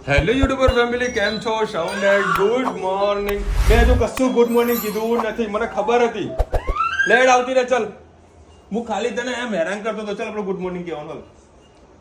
Hello YouTuber family, કેમ છો? Sound good morning. મેં હજુ કશું ગુડ મોર્નિંગ કીધું નથી, મને ખબર હતી. લેટ આવતી રહે, ચલ. હું ખાલી તને એમ હેરાન કરતો તો. ચાલ આપણે ગુડ મોર્નિંગ કહેવાનું.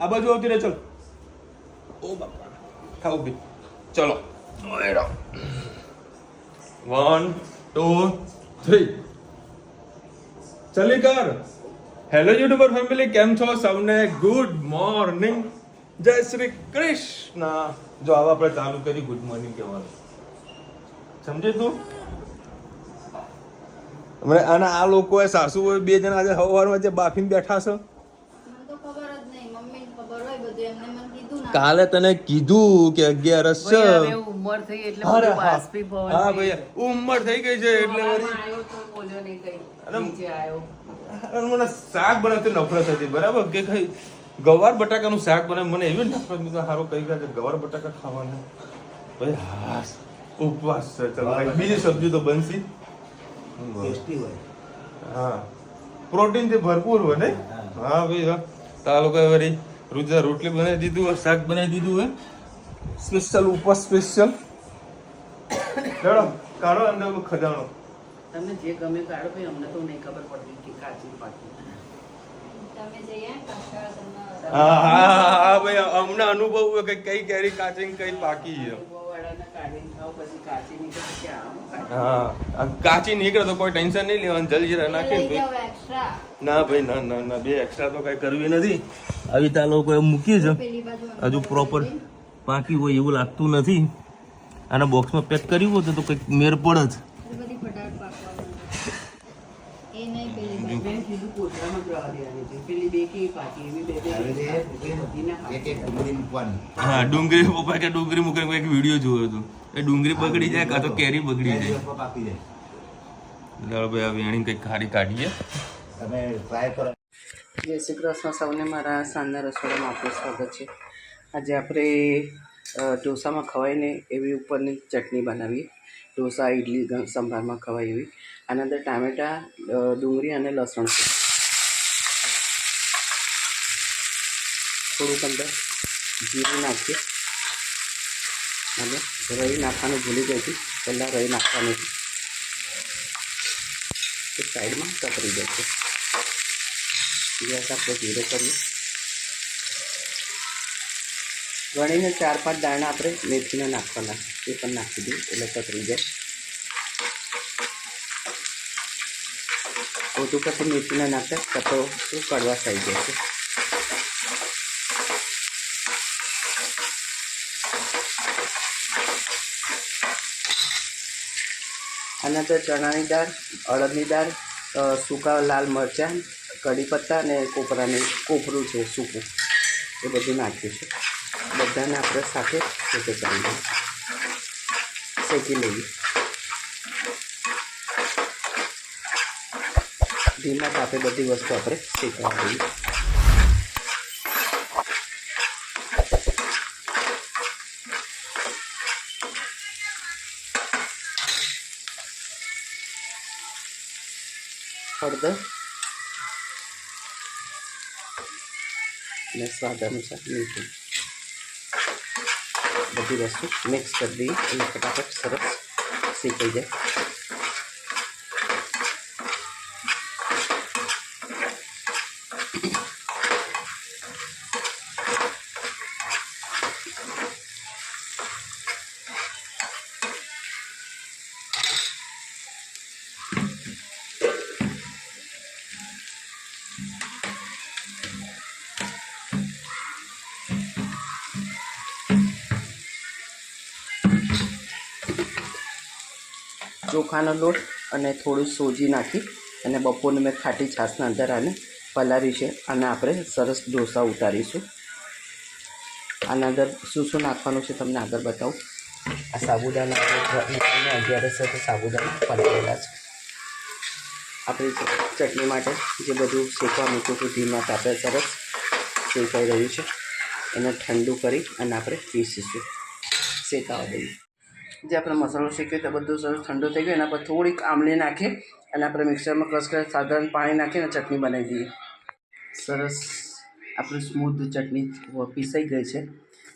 આ બાજુ આવતી રહે, ચલ. ઓ બાપા, ખાવ બી. ચલો 1 2 3 ચલી કર. હેલો યુટ્યુબર ફેમિલી, કેમ છો? સૌને ગુડ મોર્નિંગ, જય શ્રી કૃષ્ણ. જો આવા આપણે ચાલુ કરી ગુડ મોર્નિંગ કહેવાનું, સમજી તું? હમણાં અને આ લોકોએ સાસુ બે જણા આજે સવારમાં જે બાફીને બેઠા છે. કાલે તને કીધું કે 11 છે. ઉંમર થઈ એટલે હા બધું બાષ્પીભવન ભાઈ, ઉંમર થઈ ગઈ છે એટલે આવ્યો તો બોલ્યો નહીં કઈ નીચે આવ્યો. અને મને શાક બનાવતી નફરત હતી, બરાબર? કે કઈ ગવાર બટાકાનું શાક બનાવે, મને એવી નફરત. મેં સારું કઈ ગયા ગવાર બટાકા ખાવાના. ભાઈ હા, ઉપવાસ છે. ચલો બીજી સબ્જી તો બનશી. ટેસ્ટી હોય. હા, પ્રોટીન થી ભરપૂર હોય ને. હા ભાઈ, હા. તો આ લોકો વળી રોજા રોટલી બનાવી દીધું હોય, શાક બનાવી દીધું હોય, સ્પેશિયલ ઉપવાસ સ્પેશિયલ. ચલો કાઢો અંદર ખજાનો. તમને જે ગમે કાઢો ભાઈ, અમને તો નહીં ખબર પડતી કે કાચી પાકી. હા હા હા ભાઈ, અમને અનુભવ હોય કે કઈ કેરી કાચી ને કઈ પાકી છે. વાળાને કાઢીને ખાઓ, પછી કાચી નીકળે પછી આમ હા, કાચી નીકળે તો કોઈ ટેન્શન નહીં લેવાનું, જલજીરા નાખીને ના ભાઈ, ના ના ના, બે એક્સ્ટ્રા તો કઈ કરવી નથી. આવી તા લોકો એમ મૂકી છે, હજુ પ્રોપર પાકી હોય એવું લાગતું નથી. આના બોક્સમાં પેક કર્યું હોત તો કંઈક મેર પડે જ. બેન કીધું કોથળામાં જવા દેવાની છે. પેલી બે કેવી પાકી એવી બે બધી ના એક એક ડુંગળી મૂકવાની. હા, ડુંગળી પપ્પા કે ડુંગળી મૂકે એક વિડીયો જોયો હતો. એ ડુંગળી બગડી જાય કાં તો કેરી બગડી બે જાય. દિવસમાં પાકી જાય. ચાલો ભાઈ, આ વેણી કંઈક ખારી કાઢીએ. તમે ટ્રાય કરો. જય શ્રી કૃષ્ણ. સૌને મારા સાંજના રસોડામાં આપનું સ્વાગત છે. આજે આપણે ઢોસામાં ખવાય ને એવી ઉપરની ચટણી બનાવીએ. ઢોસા, ઇડલી, સંભારમાં ખવાય એવી. આના અંદર ટામેટાં, ડુંગળી અને લસણ છે. થોડુંક અંદર જીરું નાખીએ અને રઈ નાખવાનું ભૂલી ગઈ હતી. પહેલાં રઈ નાખવાની હતી, એ સાઈડમાં કતરી જશે. ગેસ આપણે ધીરો કરીએ. ગણીને 4-5 દાણા આપણે મેથીના નાખવાના, એ પણ નાખી દઈએ એટલે કતરી જાય. વધુ પછી મેથીના નાખતા તો શું કડવા થઈ જશે. આના તો ચણાની દાળ, અડદની દાળ, સૂકા લાલ મરચાં, કઢી પત્તા અને કોપરું છે સૂકું, એ બધું નાખ્યું છે. બધાને આપણે સાથે ભેગું કરી દઈએ, શેકી લઈએ. ધીમા તાપે બધી વસ્તુ આપણે શેકવા દઈએ. હળદર અને સ્વાદ અનુસાર મીઠું, બધી વસ્તુ મિક્સ કરી દઈએ એટલે ફટાફટ સરસ શેકાઈ જાય. ચોખાનો લોટ અને થોડું સોજી નાખી અને બપોરને મેં ખાટી છાશના અંદર આને પલાળી છે. અને આપણે સરસ ઢોસા ઉતારીશું. આના અંદર શું શું નાખવાનું છે તમને આગળ બતાવું. આ સાબુદાણા 11 છે તો સાબુદાણા પલાળેલા છે. આપણી ચટણી માટે જે બધું શેકવા મૂક્યું હતું ધીમા તાપે સરસ શેકાઈ રહ્યું છે. એને ઠંડુ કરી અને આપણે પીસીશું, શેકાવા દઈએ. જે આપણે મસાલો શેક્યો તો બધું સરસ ઠંડુ થઈ ગયું. એના પર થોડીક આમલી નાખીએ અને આપણે મિક્સરમાં ક્રશ કરી સાધારણ પાણી નાખીને ચટણી બનાવી દઈએ. સરસ આપણી સ્મૂથ ચટણી પીસાઈ ગઈ છે.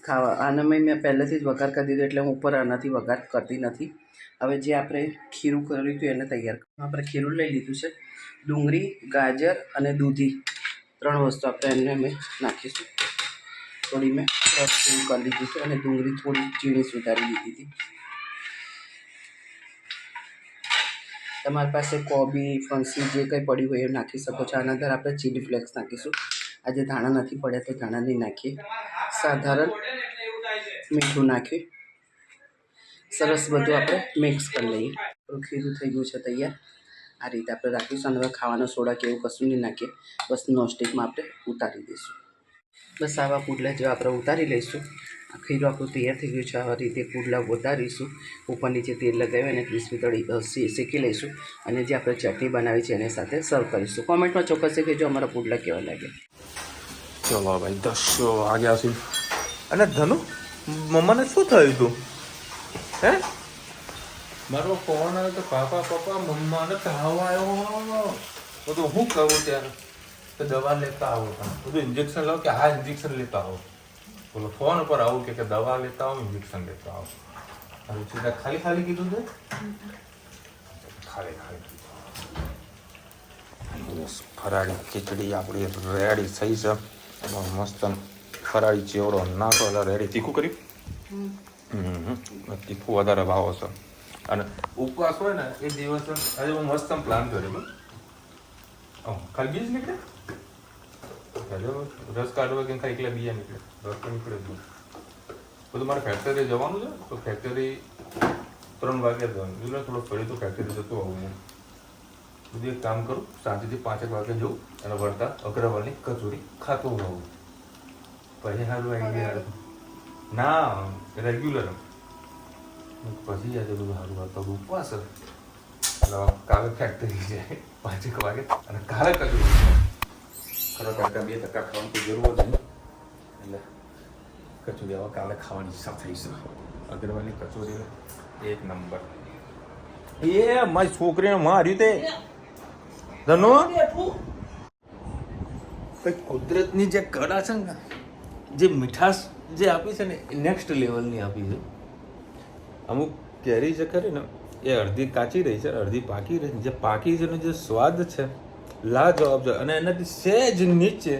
ખાવા આનામાં મેં પહેલેથી જ વઘાર કરી દીધો એટલે હું ઉપર આનાથી વઘાર કરતી નથી. હવે જે આપણે ખીરું કર્યું હતું એને તૈયાર આપણે ખીરું લઈ લીધું છે. ડુંગળી, ગાજર અને દૂધી 3 વસ્તુ આપણે એને અમે નાખીશું. થોડી મેં ક્રશ જેવું કરી લીધું છે અને ડુંગળી થોડી ઝીણી સુધારી લીધી હતી. તમારી પાસે કોબી, ફણસી જે કંઈ પડ્યું હોય એ નાખી શકો છો. આના અંદર આપણે ચીલી ફ્લેક્સ નાખીશું. આજે ધાણા નથી પડ્યા તો ધાણા નહીં નાખીએ. સાધારણ મીઠું નાખી સરસ બધું આપણે મિક્સ કરી લઈએ. આપણું ખીરું થઈ ગયું છે તૈયાર. આ રીતે આપણે રાખીશું. અને હવે ખાવાનો સોડા કે એવું કશું નહીં નાખીએ. બસ નોનસ્ટિકમાં આપણે ઉતારી દઈશું. બસ આવા પુડલા જેવા આપણે ઉતારી લઈશું. આ ખીરું આપણું તૈયાર થઈ ગયું છે. આવા રીતે પુડલા ઉતારીશું. ઉપર નીચે તેલ લગાવી અને ક્રિસ્પી તળી શેકી લઈશું. અને જે આપણે ચટણી બનાવી છે એની સાથે સર્વ કરીશું. કોમેન્ટમાં ચોક્કસ કહેજો અમારા પુડલા કેવા લાગે. ચલો ભાઈ 10 વાગ્યા છે. અને ધનુ મમ્માને શું થયું હતું? હે મારો ફોન આવ્યો તો પપ્પા મમ્માને તાવ આવ્યો. બધું હું કરું ત્યારે તો દવા લેતા આવો. બધું ઇન્જેક્શન લાવો કે હા ઇન્જેક્શન લેતા આવો. બોલો ફોન ઉપર આવું કે દવા લેતા આવો, ઇન્જેક્શન લેતા આવો. હવે સીધા ખાલી ખાલી કીધું છે. ખાલી ફરાળી ખીચડી આપણી રેડી થઈ છે. મસ્ત ફરાળી ચેવડો નાખો એટલે રેડી. તીખું કર્યું? તીખું વધારે ભાવો છે. અને ઉપવાસ હોય ને એ દિવસે આજે હું મસ્ત પ્લાન કર્યો. ખાલી બીજ નીકળે રસ કાઢવા કે ખાલી એકલા બીજા નીકળે. રસ તો નીકળે જ બધું. મારે ફેક્ટરી જવાનું છે તો ફેક્ટરી 3 વાગ્યા જવાનું. એટલે થોડો ફરી તો ફેક્ટરી જતો આવું હું. બધું એક કામ કરું, સાંજથી 5 વાગે જવું અને વળતા અગ્રવાલની કચોરી ખાતો હોવું. પછી સારું આઈડિયા ના રેગ્યુલર. પછી આજે બધું સારું આવતો ઉપવાસ. એટલે કાલે ફેક્ટરી જાય 5 વાગે અને કાલે કચોરી. ખરો 2% ખાવાની કોઈ જરૂર જ નહીં. એટલે કચોરી હવે કાલે ખાવાની ઈચ્છા થઈ છે. અગ્રવાલની કચોરી એક નંબર. એ મારી છોકરીને માર્યું તે ધનો. કુદરતની જે કળા છે ને, જે મીઠાશ જે આપી છે ને એ નેક્સ્ટ લેવલની આપી છે. અમુક કેરી જે કરી ને એ અડધી કાચી રહી છે, અડધી પાકી રહી છે. જે પાકી છે એનો જે સ્વાદ છે લાજવાબ છે. અને એનાથી સહેજ નીચે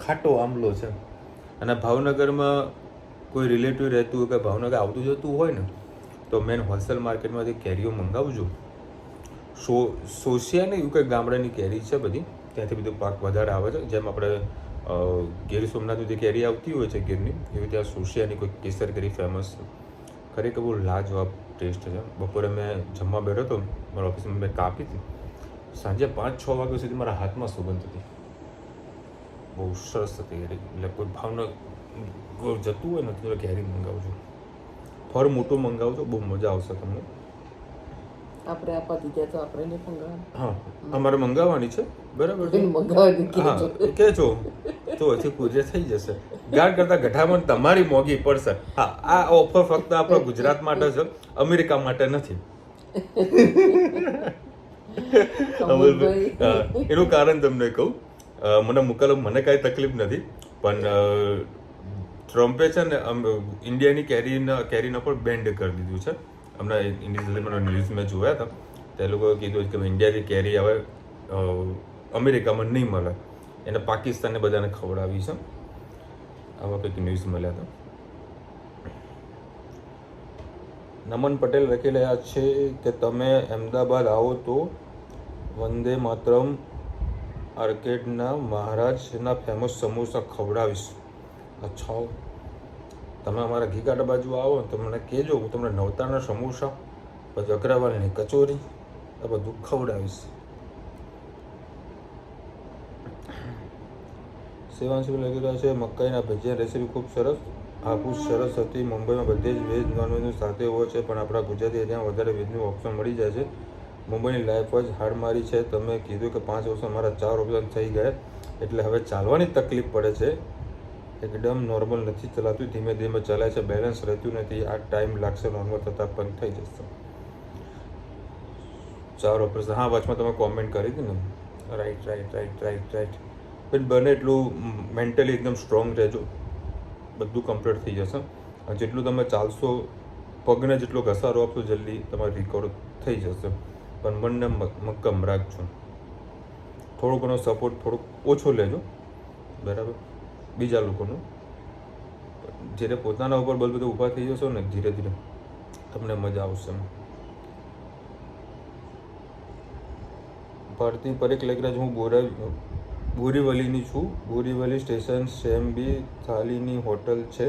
ખાટો આમલો છે. અને ભાવનગરમાં કોઈ રિલેટિવ રહેતું હોય કે ભાવનગર આવતું જતું હોય ને તો મેન હોલસેલ માર્કેટમાંથી કેરીઓ મંગાવજો. સોસિયા ને એવું કંઈ ગામડાની કેરી છે બધી, ત્યાંથી બધું પાક વધારે આવે છે. જેમ આપણે ગીર સોમનાથની કેરી આવતી હોય છે ગીરની, એવી ત્યાં સોસિયાની કોઈ કેસર કેરી ફેમસ છે. ખરેખર બહુ લાજવાબ ટેસ્ટ છે. બપોરે મેં જમવા બેઠો હતો મારા ઓફિસમાં, મેં કાપી હતી. સાંજે 5-6 વાગ્યા સુધી મારા હાથમાં સુગંધ હતી. બહુ સરસ હતી કેરી. એટલે કોઈ ભાવનગર જતું હોય ને તો કેરી મંગાવજો. ફળ મોટું મંગાવજો, બહુ મજા આવશે તમને. આપણે આપવાથી ત્યાં તો આપણે નહીં મંગાવવાનું. હા અમારે મંગાવવાની છે બરાબર છે. મંગાવવાની હા કહેજો તો હજી પૂજે થઈ જશે. ગાઢ કરતા ગઠામણ તમારી મોંઘી પડશે. હા આ ઓફર ફક્ત આપણા ગુજરાત માટે છે, અમેરિકા માટે નથી. એનું કારણ તમને કહું, મને મોકલો, મને કાંઈ તકલીફ નથી. પણ ટ્રમ્પે છે ને ઇન્ડિયાની કેરીનો પણ બેન્ડ કરી દીધું છે. હમણાં ઇન્ડિયન ન્યૂઝ મેં જોયા હતા. તે લોકોએ કીધું કે ઇન્ડિયાની કેરી હવે અમેરિકામાં નહીં મળે. એને પાકિસ્તાનને બધાને ખવડાવી છે. આવા કંઈક ન્યૂઝ મળ્યા હતા. નમન પટેલ લખી રહ્યા છે કે તમે અમદાવાદ આવો તો વંદે માતરમ આર્કેડના મહારાજના ફેમસ સમોસા ખવડાવીશ. અચ્છા તમે અમારા ઘીગાડા બાજુ આવો તો મને કહેજો, હું તમને નવતારના સમોસા પછી અગ્રવાલની કચોરી આ બધું ખવડાવીશ. સેવાંશુ લખી રહ્યા છે મકાઈના ભજીયા રેસીપી ખૂબ સરસ, હાફૂસ સરસ હતી. મુંબઈમાં બધે જ વેજ નોનવેજનું સાથે હોય છે, પણ આપણા ગુજરાતી ત્યાં વધારે વેજનું ઓપ્શન મળી જાય છે. મુંબઈની લાઈફ જ હાડ મારી છે. તમે કીધું કે 5 વર્ષમાં મારા 4 ઓપ્શન થઈ ગયા, એટલે હવે ચાલવાની તકલીફ પડે છે. એકદમ નોર્મલ નથી ચલાતું, ધીમે ધીમે ચલાય છે, બેલેન્સ રહેતું નથી. આ ટાઈમ લાગશે નોર્મલ થતાં, પણ થઈ જશે. 4 ઓપરેશન. હા વચમાં તમે કોમેન્ટ કરી હતી ને. રાઈટ. પણ બને એટલું મેન્ટલી એકદમ સ્ટ્રોંગ રહેજો. બધું કમ્પ્લીટ થઈ જશે અને જેટલું તમે ચાલશો પગને જેટલો ઘસારો આપશો જલ્દી તમારે રિકવર થઈ જશે પણ મનને મક્કમ રાખજો થોડો ઘણો સપોર્ટ થોડોક ઓછો લેજો બરાબર બીજા લોકોનો જ્યારે પોતાના ઉપર બધું ઊભા થઈ જશો ને ધીરે ધીરે તમને મજા આવશે ભારતી પરેખ લેખરાજ હું બોરીવલીની છું બોરીવલી સ્ટેશન સેમ બી થાલીની હોટલ છે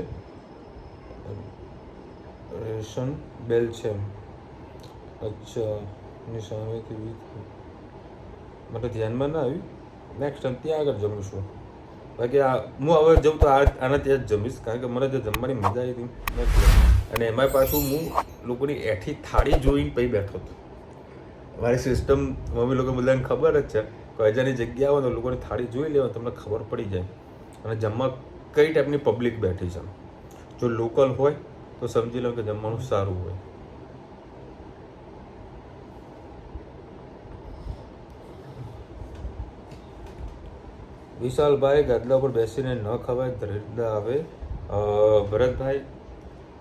રેશન બેલ છે અચ્છા એની સામેથી મને ધ્યાનમાં ના આવ્યું નેક્સ્ટ ટાઈમ ત્યાં આગળ જમીશું બાકી હું હવે જઉં તો આના ત્યાં જ જમીશ કારણ કે મને જે જમવાની મજા આવી હતી નથી અને એમાં પાછું હું લોકોની એઠી થાળી જોઈને પછી બેઠો હતો મારી સિસ્ટમ મમ્મી લોકો બધાને ખબર જ છે કે અજાની જગ્યા આવે તો લોકોની થાળી જોઈ લેવા તમને ખબર પડી જાય અને જમવા કઈ ટાઈપની પબ્લિક બેઠી છે જો લોકલ હોય તો સમજી લો કે જમવાનું સારું હોય વિશાલભાઈ ગાદલા ઉપર બેસીને ન ખવાય દરિદ્ર આવે ભરતભાઈ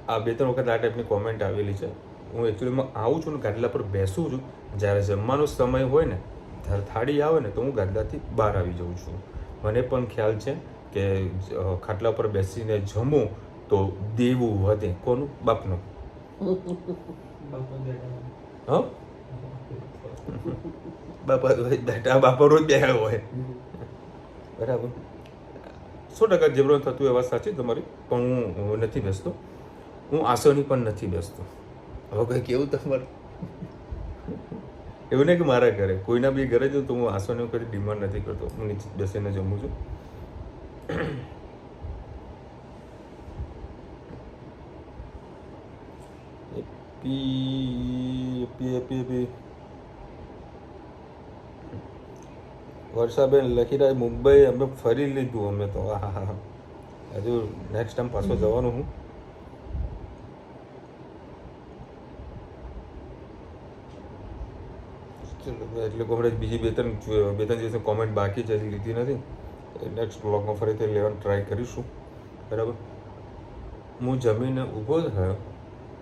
આ 2-3 વખત આ ટાઈપની કોમેન્ટ આવેલી છે હું એકચ્યુઅલીમાં આવું છું ને ગાદલા પર બેસું છું જ્યારે જમવાનો સમય હોય ને ત્યારે થાળી આવે ને તો હું ગાદલાથી બહાર આવી જાઉં છું મને પણ ખ્યાલ છે કે ખાટલા પર બેસીને જમું તો દેવું વધે કોનું બાપનું હા બાપા રોજ બે હોય બરાબર 100% જબરો થતું એ વાત સાચી તમારી પણ હું નથી બેસતો હું આસોની પણ નથી બેસતો હવે કંઈ કેવું તમારે એવું નહીં કે મારા ઘરે કોઈના બી ઘરે જઉં તો હું આસોની કદી ડિમાન્ડ નથી કરતો હું નીચે બેસીને જમું છું એપી વર્ષાબેન લખી રહ્યા મુંબઈ અમે ફરી લીધું અમે તો હા હજુ નેક્સ્ટ ટાઈમ પાછો જવાનું હું ચલો એટલે હમણાં બીજી બે ત્રણ દિવસે કોમેન્ટ બાકી છે લીધી નથી નેક્સ્ટ બ્લોગમાં ફરીથી લેવાનું ટ્રાય કરીશું બરાબર હું જમીને ઊભો થયો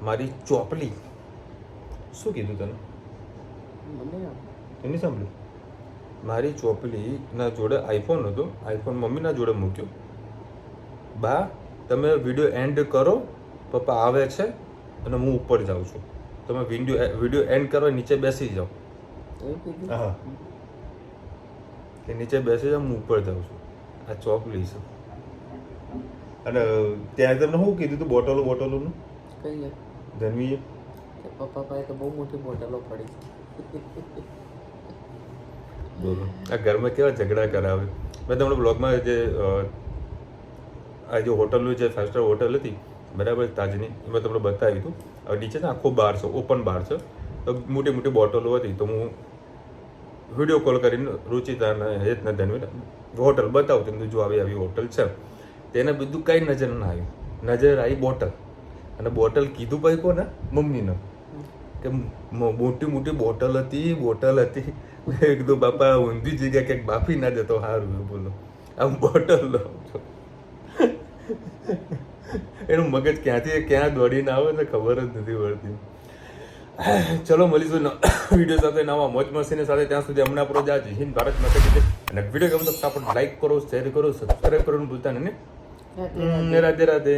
મારી ચોપલી શું કીધું તને એની સાંભળ્યું મારી ચોપલીના જોડે આઈફોન હતો આઈફોન મમ્મીના જોડે મૂક્યો બા તમે વિડીયો એન્ડ કરો પપ્પા આવે છે અને હું ઉપર જાઉં છું તમે વિડીયો એન્ડ કરવા નીચે બેસી જાઓ હા કે નીચે બેસી જાઓ હું ઉપર જાઉં છું આ ચોપલી છે અને ત્યાં તમને શું કીધું તું બોટલોનું કઈ ધનવીએ પપ્પા પાસે તો બહુ મોટી બોટલો પડી બોલો આ ઘરમાં કેવા ઝઘડા કરાવે મેં તમને બ્લોગમાં જે આ જે હોટલનું જે 5 સ્ટાર હોટલ હતી બરાબર તાજની એમાં તમને બતાવ્યું હતું હવે નીચે ને આખો બાર છે ઓપન બાર છે તો મોટી મોટી બોટલો હતી તો હું વિડીયો કોલ કરીને રુચિતાને હેતને ધનવીને હોટલ બતાવતું જો આવી હોટલ છે તેને બધું કાંઈ નજર ના આવ્યું નજર આવી બોટલ અને બોટલ કીધું ભાઈ કોને મમ્મીને કે મોટી બોટલ હતી મેં કીધું બાપા ઊંધી જગ્યા ક્યાંક બાફી ના દેતો સારું બોલો આમ બોટલ લો એનું મગજ ક્યાં દોડીને આવે ને ખબર જ નથી પડતી ચલો મળીશું વિડીયો સાથે નવા મોજ મસ્તીની સાથે ત્યાં સુધી હમણાં આપણો જય હિન્દ ભારત માતા કી જય અને વિડીયો ગમે તો ફટાફટ લાઈક કરો શેર કરો સબસ્ક્રાઈબ કરવાનું ભૂલતા નહીં રાધે રાધે